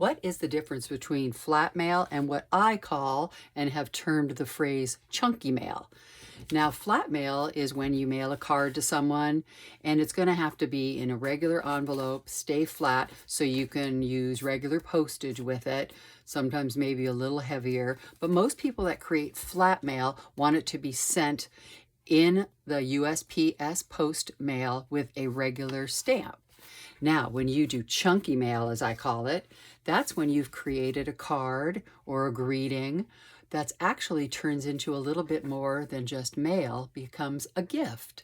What is the difference between flat mail and what I call and have termed the phrase chunky mail? Now, flat mail is when you mail a card to someone and it's going to have to be in a regular envelope, stay flat so you can use regular postage with it, sometimes maybe a little heavier. But most people that create flat mail want it to be sent in the USPS post mail with a regular stamp. Now, when you do chunky mail, as I call it, that's when you've created a card or a greeting that's actually turns into a little bit more than just mail, becomes a gift.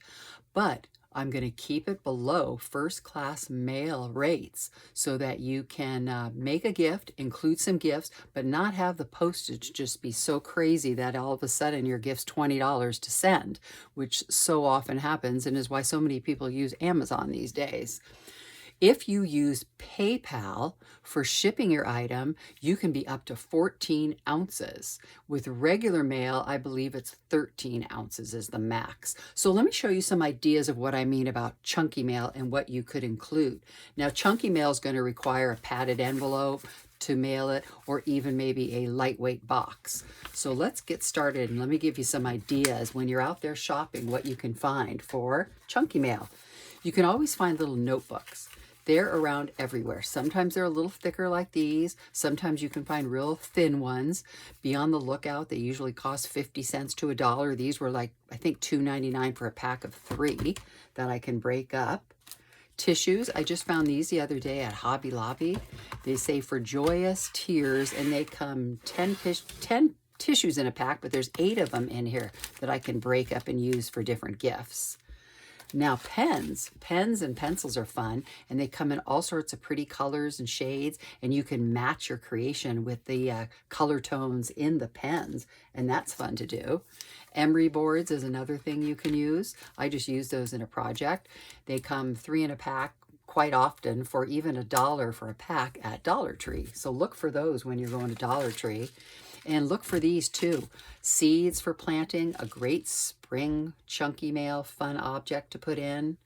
But I'm going to keep it below first class mail rates so that you can make a gift, include some gifts, but not have the postage just be so crazy that all of a sudden your gift's $20 to send, which so often happens and is why so many people use Amazon these days. If you use PayPal for shipping your item, you can be up to 14 ounces. With regular mail, I believe it's 13 ounces is the max. So let me show you some ideas of what I mean about chunky mail and what you could include. Now, chunky mail is going to require a padded envelope to mail it, or even maybe a lightweight box. So let's get started and let me give you some ideas when you're out there shopping what you can find for chunky mail. You can always find little notebooks. They're around everywhere. Sometimes they're a little thicker like these. Sometimes you can find real thin ones. Be on the lookout. They usually cost 50 cents to $1. These were like, I think $2.99 for a pack of 3 that I can break up. Tissues, I just found these the other day at Hobby Lobby. They say for joyous tears, and they come 10 tissues in a pack, but there's 8 of them in here that I can break up and use for different gifts. Now, pens and pencils are fun, and they come in all sorts of pretty colors and shades, and you can match your creation with the color tones in the pens, and that's fun to do. Emery boards is another thing you can use. I just use those in a project. They come 3 in a pack quite often for even $1 for a pack at Dollar Tree. So look for those when you're going to Dollar Tree. And look for these too. Seeds for planting, a great spring chunky mail fun object to put in.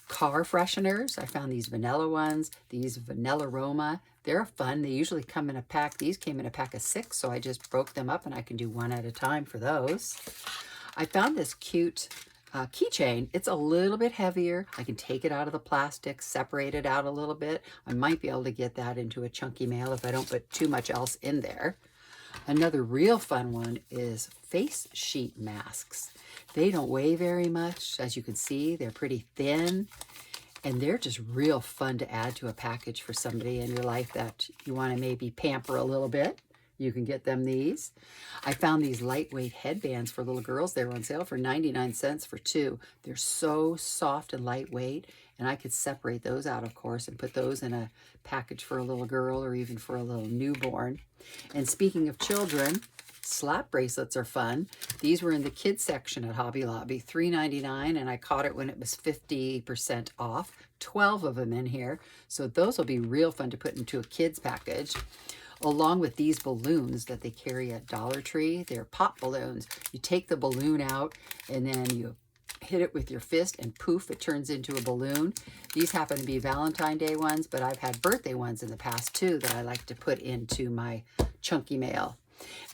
Car fresheners, I found these vanilla ones, these vanilla aroma. They're fun. They usually come in a pack. These came in a pack of 6, so I just broke them up and I can do one at a time for those. I found this cute keychain. It's a little bit heavier. I can take it out of the plastic, separate it out a little bit. I might be able to get that into a chunky mail if I don't put too much else in there. Another real fun one is face sheet masks. They don't weigh very much. As you can see, they're pretty thin, and they're just real fun to add to a package for somebody in your life that you want to maybe pamper a little bit. You can get them these. I found these lightweight headbands for little girls. They were on sale for 99 cents for 2. They're so soft and lightweight, and I could separate those out, of course, and put those in a package for a little girl or even for a little newborn. And speaking of children, slap bracelets are fun. These were in the kids section at Hobby Lobby, $3.99, and I caught it when it was 50% off. 12 of them in here, so those will be real fun to put into a kids package. Along with these balloons that they carry at Dollar Tree. They're pop balloons. You take the balloon out and then you hit it with your fist and poof, it turns into a balloon. These happen to be Valentine's Day ones, but I've had birthday ones in the past too that I like to put into my chunky mail.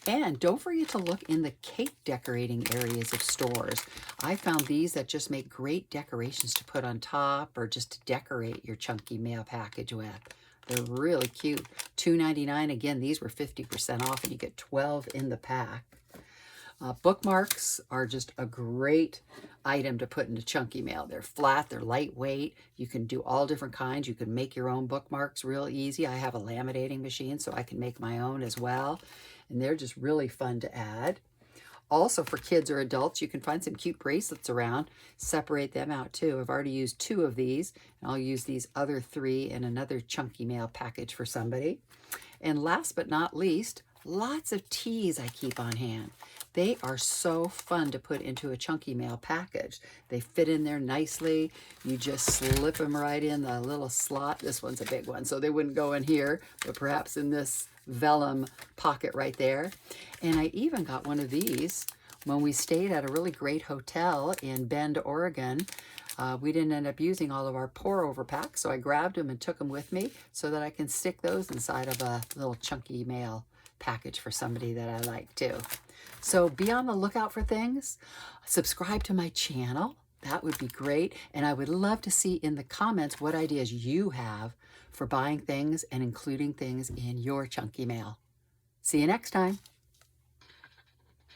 And don't forget to look in the cake decorating areas of stores. I found these that just make great decorations to put on top or just to decorate your chunky mail package with. They're really cute. $2.99. Again, these were 50% off, and you get 12 in the pack. Bookmarks are just a great item to put into chunky mail. They're flat, they're lightweight. You can do all different kinds. You can make your own bookmarks real easy. I have a laminating machine, so I can make my own as well. And they're just really fun to add. Also, for kids or adults, you can find some cute bracelets around. Separate them out too. I've already used 2 of these, and I'll use these other 3 in another chunky mail package for somebody. And last but not least, lots of teas I keep on hand. They are so fun to put into a chunky mail package. They fit in there nicely. You just slip them right in the little slot. This one's a big one, so they wouldn't go in here, but perhaps in this vellum pocket right there. And I even got one of these when we stayed at a really great hotel in Bend, Oregon. We didn't end up using all of our pour over packs, so I grabbed them and took them with me so that I can stick those inside of a little chunky mail package for somebody that I like too. So be on the lookout for things. Subscribe to my channel. That would be great. And I would love to see in the comments what ideas you have for buying things and including things in your chunky mail. See you next time.